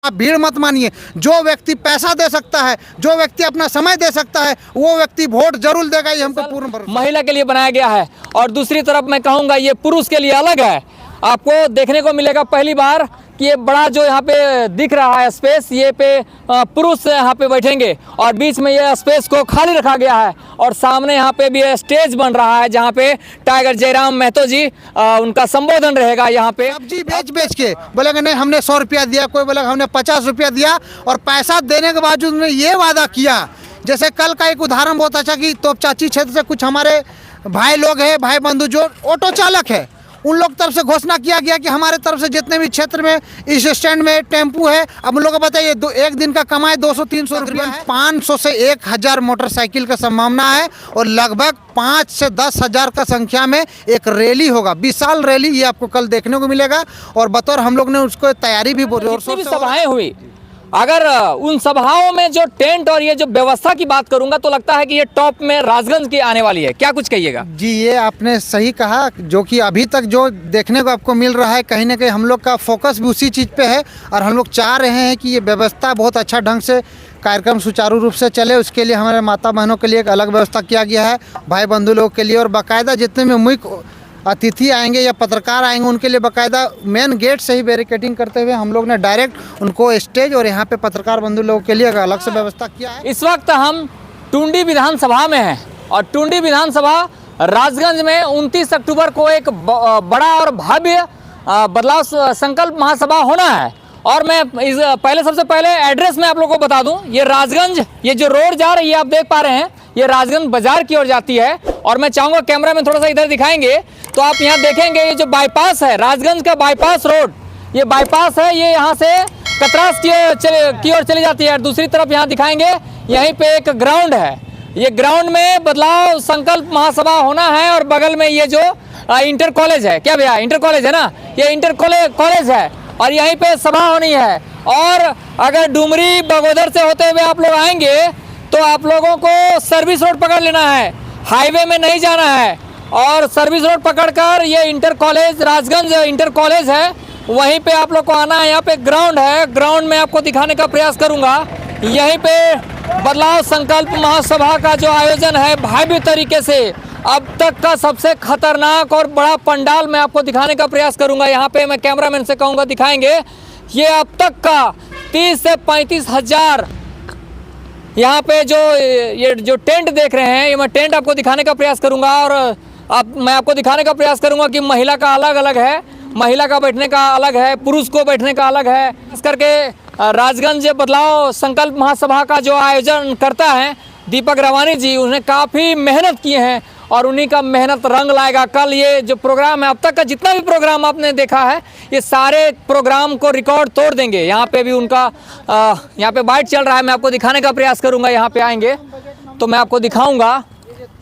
आप भीड़ मत मानिए। जो व्यक्ति पैसा दे सकता है, जो व्यक्ति अपना समय दे सकता है, वो व्यक्ति वोट जरूर देगा। ये हमको पूर्ण भरोसा। महिला के लिए बनाया गया है और दूसरी तरफ मैं कहूँगा ये पुरुष के लिए अलग है। आपको देखने को मिलेगा पहली बार कि ये बड़ा जो यहाँ पे दिख रहा है स्पेस, ये पे पुरुष यहाँ पे बैठेंगे और बीच में ये स्पेस को खाली रखा गया है और सामने यहाँ पे भी स्टेज बन रहा है जहाँ पे टाइगर जयराम महतो जी उनका संबोधन रहेगा। यहाँ पे सब्जी बेच के बोलेंगे नहीं हमने 100 रुपया दिया, कोई बोलेगा हमने 50 रुपया दिया और पैसा देने के बावजूद उन्होंने ये वादा किया। जैसे कल का एक उदाहरण बहुत अच्छा कि तोपचाची क्षेत्र से कुछ हमारे भाई लोग हैं, भाई बंधु जो ऑटो चालक है, उन लोग तरफ से घोषणा किया गया कि हमारे तरफ से जितने भी क्षेत्र में इस स्टैंड में टेम्पू है, अब उन लोगों को बताइए एक दिन का कमाई 200-300 रुपया, 500 से 1000 मोटरसाइकिल का संभावना है और लगभग 5 से 10 हजार का संख्या में एक रैली होगा, विशाल रैली। ये आपको कल देखने को मिलेगा और बतौर हम लोग ने उसको तैयारी भी जोर शोर से सभाएं हुई। अगर उन सभाओं में जो टेंट और ये जो व्यवस्था की बात करूंगा तो लगता है कि ये टॉप में राजगंज की आने वाली है। क्या कुछ कहिएगा? जी, ये आपने सही कहा। जो कि अभी तक जो देखने को आपको मिल रहा है, कहीं ना कहीं हम लोग का फोकस भी उसी चीज़ पे है और हम लोग चाह रहे हैं कि ये व्यवस्था बहुत अच्छा ढंग से कार्यक्रम सुचारू रूप से चले। उसके लिए हमारे माता बहनों के लिए एक अलग व्यवस्था किया गया है, भाई बंधु लोगों के लिए, और बाकायदा जितने भी मुख्य अतिथि आएंगे या पत्रकार आएंगे उनके लिए बाकायदा मेन गेट से ही बैरिकेडिंग करते हुए हम लोग ने डायरेक्ट उनको स्टेज और यहाँ पे पत्रकार बंधु लोगों के लिए अलग से व्यवस्था किया है। इस वक्त हम टुंडी विधानसभा में हैं और टुंडी विधानसभा राजगंज में 29 अक्टूबर को एक बड़ा और भव्य बदलाव संकल्प महासभा होना है। और मैं सबसे पहले एड्रेस में आप लोगों को बता दूं, ये राजगंज, ये जो रोड जा रही है आप देख पा रहे हैं, ये राजगंज बाजार की ओर जाती है। और मैं चाहूँगा कैमरा में थोड़ा सा इधर दिखाएंगे तो आप यहाँ देखेंगे ये जो बाईपास है, राजगंज का बाईपास रोड, ये बाईपास है, ये यहाँ से कतरास की ओर चली जाती है। और दूसरी तरफ यहाँ दिखाएंगे यहीं पे एक ग्राउंड है, ये ग्राउंड में बदलाव संकल्प महासभा होना है और बगल में ये जो इंटर कॉलेज है, क्या भैया इंटर कॉलेज है ना, ये इंटर कॉलेज है और यहीं पे सभा होनी है। और अगर डुमरी बगोदर से होते हुए आप लोग आएंगे तो आप लोगों को सर्विस रोड पकड़ लेना है, हाईवे में नहीं जाना है और सर्विस रोड पकड़कर ये inter college, Rajganj inter college है, वहीं पे आप लोग को आना है। यहाँ पे ग्राउंड है, ग्राउंड में आपको दिखाने का प्रयास करूँगा। यहीं पे बदलाव संकल्प महासभा का जो आयोजन है भव्य तरीके से, अब तक का सबसे खतरनाक और बड़ा पंडाल मैं आपको दिखाने का प्रयास करूंगा। यहाँ पे मैं कैमरामैन से कहूँगा दिखाएंगे, ये अब तक का 30 से 35 हजार यहाँ पे जो टेंट देख रहे हैं, ये मैं टेंट आपको दिखाने का प्रयास करूंगा। और मैं आपको दिखाने का प्रयास करूंगा कि महिला का अलग अलग है, महिला का बैठने का अलग है, पुरुष को बैठने का अलग है। इस करके राजगंज बदलाव संकल्प महासभा का जो आयोजन करता है दीपक रवानी जी, उन्हें काफ़ी मेहनत किए हैं और उन्हीं का मेहनत रंग लाएगा। कल ये जो प्रोग्राम है, अब तक का जितना भी प्रोग्राम आपने देखा है, ये सारे प्रोग्राम को रिकॉर्ड तोड़ देंगे। यहाँ पे भी उनका यहाँ पे बाइट चल रहा है, मैं आपको दिखाने का प्रयास करूँगा। यहाँ पे आएंगे तो मैं आपको दिखाऊँगा।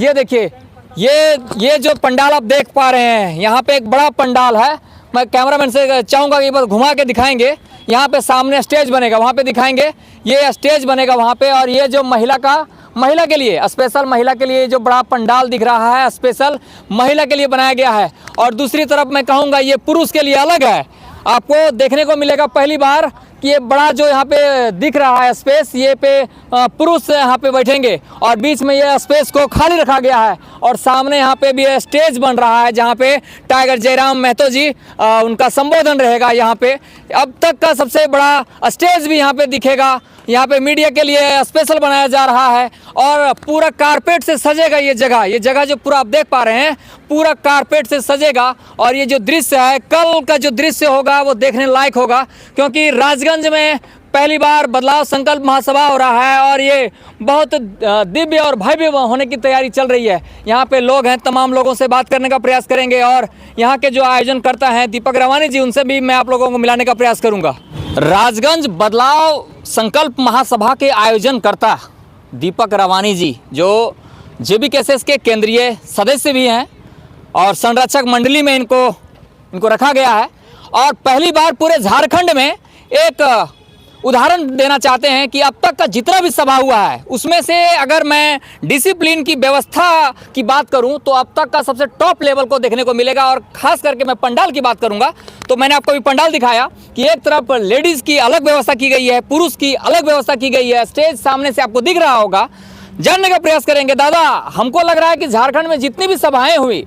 ये देखिए, ये जो पंडाल आप देख पा रहे हैं, यहाँ पे एक बड़ा पंडाल है। मैं कैमरामैन से चाहूँगा कि बस घुमा के दिखाएंगे। यहाँ पे सामने स्टेज बनेगा, वहाँ पे दिखाएंगे, ये स्टेज बनेगा वहाँ पे। और ये जो महिला के लिए स्पेशल, महिला के लिए जो बड़ा पंडाल दिख रहा है, स्पेशल महिला के लिए बनाया गया है। और दूसरी तरफ मैं कहूँगा ये पुरुष के लिए अलग है। आपको देखने को मिलेगा पहली बार कि ये बड़ा जो यहाँ पे दिख रहा है स्पेस, ये पे पुरुष यहाँ पे बैठेंगे और बीच में ये स्पेस को खाली रखा गया है और सामने यहाँ पे भी स्टेज बन रहा है जहाँ पे टाइगर जयराम महतो जी उनका संबोधन रहेगा। यहाँ पे अब तक का सबसे बड़ा स्टेज भी यहाँ पे दिखेगा। यहाँ पे मीडिया के लिए स्पेशल बनाया जा रहा है और पूरा कारपेट से सजेगा ये जगह जो पूरा आप देख पा रहे हैं, पूरा कारपेट से सजेगा। और ये जो दृश्य है, कल का जो दृश्य होगा वो देखने लायक होगा, क्योंकि राजगंज में पहली बार बदलाव संकल्प महासभा हो रहा है और ये बहुत दिव्य और भव्य होने की तैयारी चल रही है। यहाँ पे लोग हैं, तमाम लोगों से बात करने का प्रयास करेंगे और यहाँ के जो आयोजन करता है दीपक रवानी जी, उनसे भी मैं आप लोगों को मिलाने का प्रयास करूँगा। राजगंज बदलाव संकल्प महासभा के आयोजन करता दीपक रवानी जी, जो JBKSS के केंद्रीय सदस्य भी हैं और संरक्षक मंडली में इनको रखा गया है। और पहली बार पूरे झारखंड में एक उदाहरण देना चाहते हैं कि अब तक का जितना भी सभा हुआ है उसमें से अगर मैं डिसिप्लिन की व्यवस्था की बात करूं तो अब तक का सबसे टॉप लेवल को देखने को मिलेगा। और खास करके मैं पंडाल की बात करूंगा तो मैंने आपको भी पंडाल दिखाया कि एक तरफ लेडीज़ की अलग व्यवस्था की गई है, पुरुष की अलग व्यवस्था की गई है। स्टेज सामने से आपको दिख रहा होगा। जानने का प्रयास करेंगे। दादा, हमको लग रहा है कि झारखंड में जितनी भी सभाएं हुई,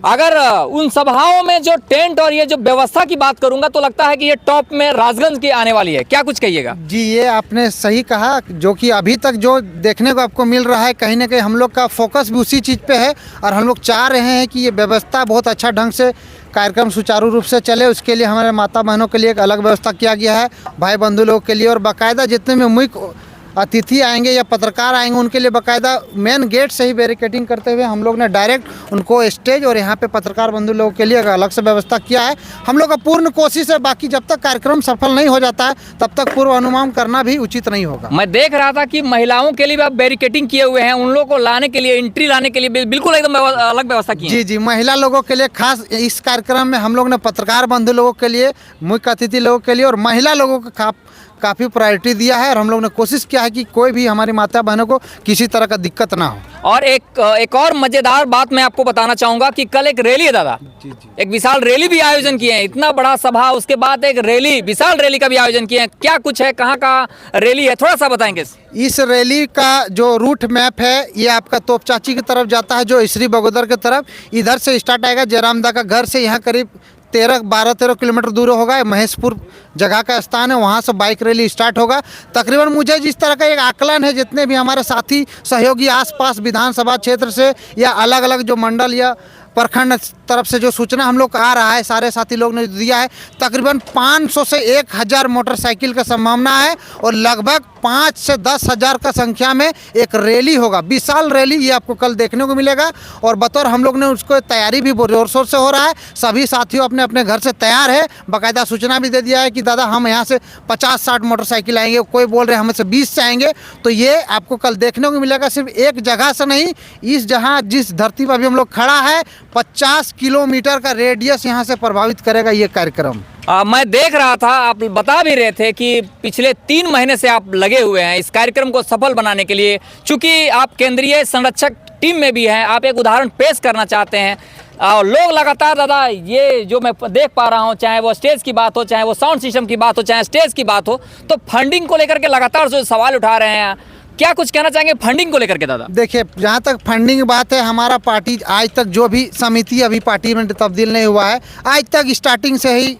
अगर उन सभाओं में जो टेंट और ये जो व्यवस्था की बात करूंगा तो लगता है कि ये टॉप में राजगंज की आने वाली है। क्या कुछ कहिएगा? जी, ये आपने सही कहा। जो कि अभी तक जो देखने को आपको मिल रहा है, कहीं ना कहीं हम लोग का फोकस भी उसी चीज़ पे है और हम लोग चाह रहे हैं कि ये व्यवस्था बहुत अच्छा ढंग से कार्यक्रम सुचारू रूप से चले। उसके लिए हमारे माता बहनों के लिए एक अलग व्यवस्था किया गया है, भाई बंधु लोगों के लिए, और बाकायदा जितने भी मुख्य अतिथि आएंगे या पत्रकार आएंगे उनके लिए बाकायदा मेन गेट से ही बैरिकेडिंग करते हुए हम लोग ने डायरेक्ट उनको स्टेज और यहाँ पे पत्रकार बंधु लोगों के लिए अलग से व्यवस्था किया है। हम लोग का पूर्ण कोशिश है, बाकी जब तक कार्यक्रम सफल नहीं हो जाता है तब तक पूर्व अनुमान करना भी उचित नहीं होगा। मैं देख रहा था कि महिलाओं के लिए भी आप बैरिकेडिंग किए हुए हैं, उन लोगों को लाने के लिए, एंट्री लाने के लिए बिल्कुल एकदम अलग व्यवस्था की है। जी जी, महिला लोगों के लिए खास इस कार्यक्रम में हम लोग ने पत्रकार बंधु लोगों के लिए, मुख्य अतिथि लोगों के लिए और महिला लोगों को काफ़ी प्रायोरिटी दिया है। और हम लोग ने कोशिश किया है कि कोई भी हमारी माता बहनों को किसी तरह का दिक्कत ना हो। और एक और मजेदार बात मैं आपको बताना चाहूंगा कि कल एक रैली है दादा। जी जी, एक विशाल रैली भी आयोजन किए हैं। इतना बड़ा सभा, उसके बाद एक रैली, विशाल रैली का भी आयोजन किए हैं। क्या कुछ है, कहाँ का रैली है, थोड़ा सा बताएंगे? इस रैली का जो रूट मैप है ये आपका तोपचाची की तरफ जाता है, जो इसरी बगोदर की तरफ। इधर से स्टार्ट आएगा, जयरामदा का घर से यहाँ करीब 12-13 किलोमीटर दूर होगा। महेशपुर जगह का स्थान है, वहाँ से बाइक रैली स्टार्ट होगा। तकरीबन मुझे जिस तरह का एक आकलन है, जितने भी हमारे साथी सहयोगी आसपास विधानसभा क्षेत्र से या अलग अलग जो मंडल या प्रखंड तरफ से जो सूचना हम लोग को आ रहा है, सारे साथी लोग ने दिया है, तकरीबन 500 से 1000 मोटरसाइकिल का संभावना है और लगभग 5 से 10 हज़ार का संख्या में एक रैली होगा, विशाल रैली। ये आपको कल देखने को मिलेगा और बतौर हम लोग ने उसको तैयारी भी जोर शोर से हो रहा है। सभी साथियों अपने अपने घर से तैयार है। बाकायदा सूचना भी दे दिया है कि दादा हम यहाँ से 50-60 मोटरसाइकिल आएंगे, कोई बोल रहे हैं हमें से 20 से आएंगे। तो ये आपको कल देखने को मिलेगा, सिर्फ एक जगह से नहीं। इस जहाँ जिस धरती पर अभी हम लोग खड़ा है, 50 किलोमीटर का रेडियस यहाँ से प्रभावित करेगा ये कार्यक्रम। मैं देख रहा था, आप बता भी रहे थे कि पिछले 3 महीने से आप लगे हुए हैं इस कार्यक्रम को सफल बनाने के लिए। चूंकि आप केंद्रीय संरक्षक टीम में भी हैं, आप एक उदाहरण पेश करना चाहते हैं। और लोग लगातार दादा, ये जो मैं देख पा रहा हूँ, चाहे वो स्टेज की बात हो, चाहे वो साउंड सिस्टम की बात हो, चाहे स्टेज की बात हो, तो फंडिंग को लेकर के लगातार जो सवाल उठा रहे हैं। क्या कुछ कहना चाहेंगे फंडिंग को लेकर के दादा? देखिए, जहाँ तक फंडिंग की बात है, हमारा पार्टी आज तक जो भी समिति अभी पार्टी में तब्दील नहीं हुआ है, आज तक स्टार्टिंग से ही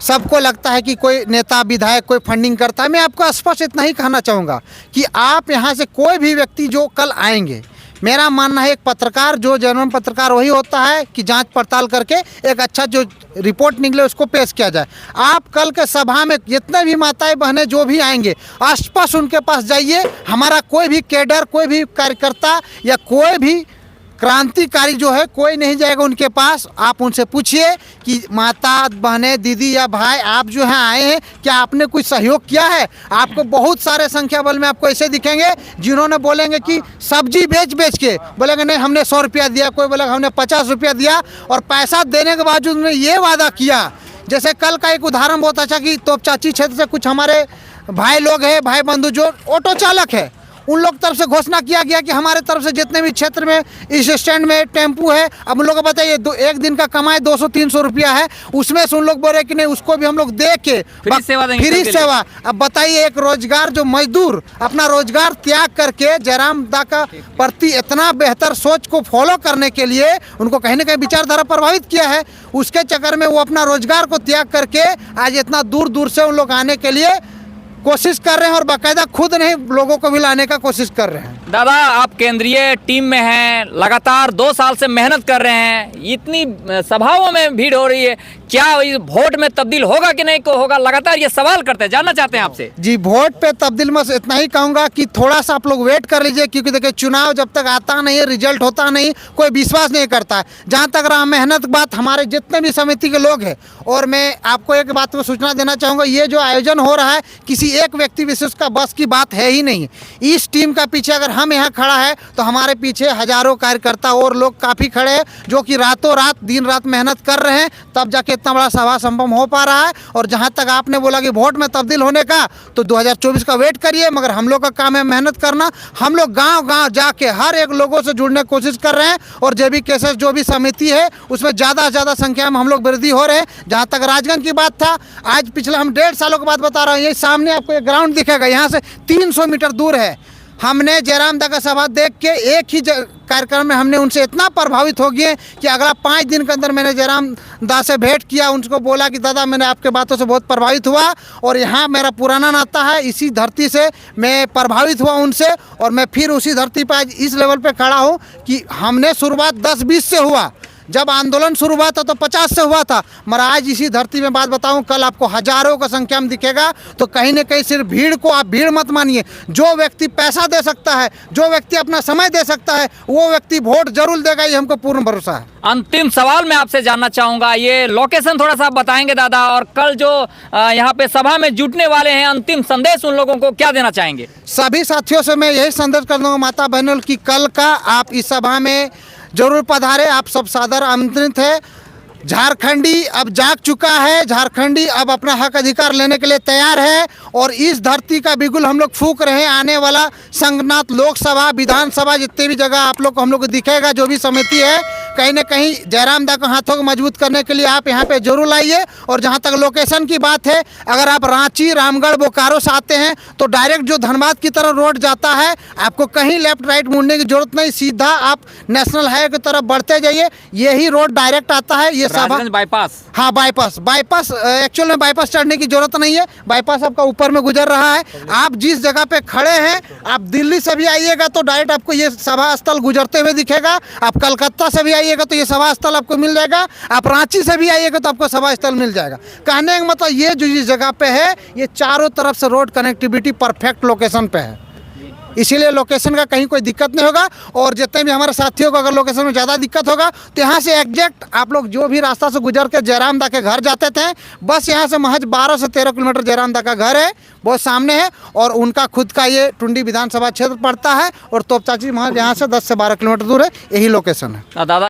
सबको लगता है कि कोई नेता विधायक कोई फंडिंग करता है। मैं आपको स्पष्ट इतना ही कहना चाहूँगा कि आप यहाँ से कोई भी व्यक्ति जो कल आएंगे, मेरा मानना है एक पत्रकार, जो जेन्युइन पत्रकार वही होता है कि जांच पड़ताल करके एक अच्छा जो रिपोर्ट निकले उसको पेश किया जाए। आप कल के सभा में जितने भी माताएं बहनें जो भी आएंगे, आसपास उनके पास जाइए। हमारा कोई भी कैडर, कोई भी कार्यकर्ता या कोई भी क्रांतिकारी जो है, कोई नहीं जाएगा उनके पास। आप उनसे पूछिए कि माता बहनें, दीदी या भाई, आप जो हैं आए हैं, क्या आपने कुछ सहयोग किया है? आपको बहुत सारे संख्या बल में आपको ऐसे दिखेंगे जिन्होंने बोलेंगे कि सब्जी बेच बेच के बोलेंगे नहीं हमने 100 रुपया दिया, कोई बोलेगा हमने 50 रुपया दिया, और पैसा देने के बावजूद उन्होंने ये वादा किया। जैसे कल का एक उदाहरण बहुत अच्छा कि तोपचाची क्षेत्र से कुछ हमारे भाई लोग हैं, भाई बंधु जो ऑटो चालक है, उन लोग तरफ से घोषणा किया गया कि हमारे तरफ से जितने भी क्षेत्र में इस स्टैंड में टेम्पू है, अब उन लोगों को बताइए एक दिन का कमाई 200-300 रुपया है, उसमें से उन लोग बोल रहे कि नहीं उसको भी हम लोग दे के फ्री सेवा देंगे। फ्री सेवा। अब बताइए, एक रोजगार जो मजदूर अपना रोजगार त्याग करके जयरामदा का प्रति इतना बेहतर सोच को फॉलो करने के लिए उनको कहीं ना कहीं विचारधारा प्रभावित किया है, उसके चक्कर में वो अपना रोजगार को त्याग करके आज इतना दूर दूर से उन लोग आने के लिए कोशिश कर रहे हैं और बाकायदा खुद नहीं लोगों को भी लाने का कोशिश कर रहे हैं। दादा, आप केंद्रीय टीम में हैं, लगातार 2 साल से मेहनत कर रहे हैं, इतनी सभाओं में भीड़ हो रही है, क्या इस वोट में तब्दील होगा कि नहीं को होगा, लगातार ये सवाल करते हैं, जानना चाहते हैं आपसे। जी, वोट पे तब्दील में इतना ही कहूँगा कि थोड़ा सा आप लोग वेट कर लीजिए, क्योंकि देखिए चुनाव जब तक आता नहीं है, रिजल्ट होता नहीं, कोई विश्वास नहीं करता है। जहाँ तक रहा मेहनत बात, हमारे जितने भी समिति के लोग हैं, और मैं आपको एक बात को सूचना देना चाहूँगा, ये जो आयोजन हो रहा है किसी एक व्यक्ति विशेष का बस की बात है ही नहीं। इस टीम का पीछे अगर हम हम यहाँ खड़ा है तो हमारे पीछे हजारों कार्यकर्ता और लोग काफ़ी खड़े हैं जो कि रातों रात दिन रात मेहनत कर रहे हैं, तब जाके इतना बड़ा सभा संपन्न हो पा रहा है। और जहाँ तक आपने बोला कि वोट में तब्दील होने का, तो 2024 का वेट करिए, मगर हम लोग का काम है मेहनत करना। हम लोग गांव-गांव जाके हर एक लोगों से जुड़ने की कोशिश कर रहे हैं और जो भी केसेस जो भी समिति है उसमें ज़्यादा से ज़्यादा संख्या में हम लोग वृद्धि हो रहे हैं। जहाँ तक राजगंज की बात था, आज पिछले हम 1.5 सालों की बात बता रहा हूँ, ये सामने आपको एक ग्राउंड दिखेगा, यहाँ से 300 मीटर दूर है। हमने जयराम दा का सभा देख के एक ही कार्यक्रम में हमने उनसे इतना प्रभावित हो गए कि अगला 5 दिन के अंदर मैंने जयराम दा से भेंट किया, उनको बोला कि दादा मैंने आपके बातों से बहुत प्रभावित हुआ और यहाँ मेरा पुराना नाता है, इसी धरती से मैं प्रभावित हुआ उनसे और मैं फिर उसी धरती पर आज इस लेवल पे खड़ा हूँ कि हमने शुरुआत 10-20 से हुआ। जब आंदोलन शुरू हुआ था तो 50 से हुआ था, मगर आज इसी धरती में बात बताऊं, कल आपको हजारों का संख्या में दिखेगा। तो कहीं न कहीं सिर्फ भीड़ को आप भीड़ मत मानिए। जो व्यक्ति पैसा दे सकता है, जो व्यक्ति अपना समय दे सकता है, वो व्यक्ति वोट जरूर देगा, ये हमको पूर्ण भरोसा है। अंतिम सवाल मैं आपसे जानना चाहूंगा, ये लोकेशन थोड़ा सा आप बताएंगे दादा, और कल जो यहाँ पे सभा में जुटने वाले हैं, अंतिम संदेश उन लोगों को क्या देना चाहेंगे? सभी साथियों से मैं यही संदेश कर दूंगा माता बहनों की, कल का आप इस सभा में जरूर पधारे, आप सब सादर आमंत्रित है। झारखंडी अब जाग चुका है, झारखंडी अब अपना हक अधिकार लेने के लिए तैयार है और इस धरती का बिगुल हम लोग फूंक रहे हैं। आने वाला संगनाथ लोकसभा विधानसभा जितने भी जगह आप लोग को हम लोग को दिखेगा, जो भी समिति है, कहीं ना कहीं जयराम दा को हाथों को मजबूत करने के लिए आप यहाँ पे जरूर लाइए। और जहाँ तक लोकेशन की बात है, अगर आप रांची, रामगढ़, बोकारो से आते हैं तो डायरेक्ट जो धनबाद की तरफ रोड जाता है, आपको कहीं लेफ्ट राइट मुड़ने की जरूरत नहीं, सीधा आप नेशनल हाईवे की तरफ बढ़ते जाइए, यही रोड डायरेक्ट आता है। ये राजगंज बाईपास, हाँ बाईपास एक्चुअल में बाईपास चढ़ने की जरूरत नहीं है, बाईपास आपका ऊपर में गुजर रहा है। आप जिस जगह पे खड़े हैं, आप दिल्ली से भी आइएगा तो डायरेक्ट आपको ये सभा स्थल गुजरते हुए दिखेगा। आप कलकत्ता से भी आइएगा तो ये सभा स्थल आपको मिल जाएगा। आप रांची से भी आइएगा तो आपको सभा स्थल मिल जाएगा। कहने का मतलब ये जो इस जगह पे है, ये चारों तरफ से रोड कनेक्टिविटी परफेक्ट लोकेशन पे है, इसीलिए लोकेशन का कहीं कोई दिक्कत नहीं होगा। और जितने भी हमारे साथियों को अगर लोकेशन में ज़्यादा दिक्कत होगा तो यहाँ से एग्जैक्ट आप लोग जो भी रास्ता से गुजर के जयराम दा के घर जाते थे, बस यहाँ से महज 12 से 13 किलोमीटर जयराम दा का घर है, बहुत सामने है। और उनका खुद का ये टुंडी विधानसभा क्षेत्र पड़ता है और तोपचाची महज यहाँ से 10 से 12 किलोमीटर दूर है, यही लोकेशन है। दादा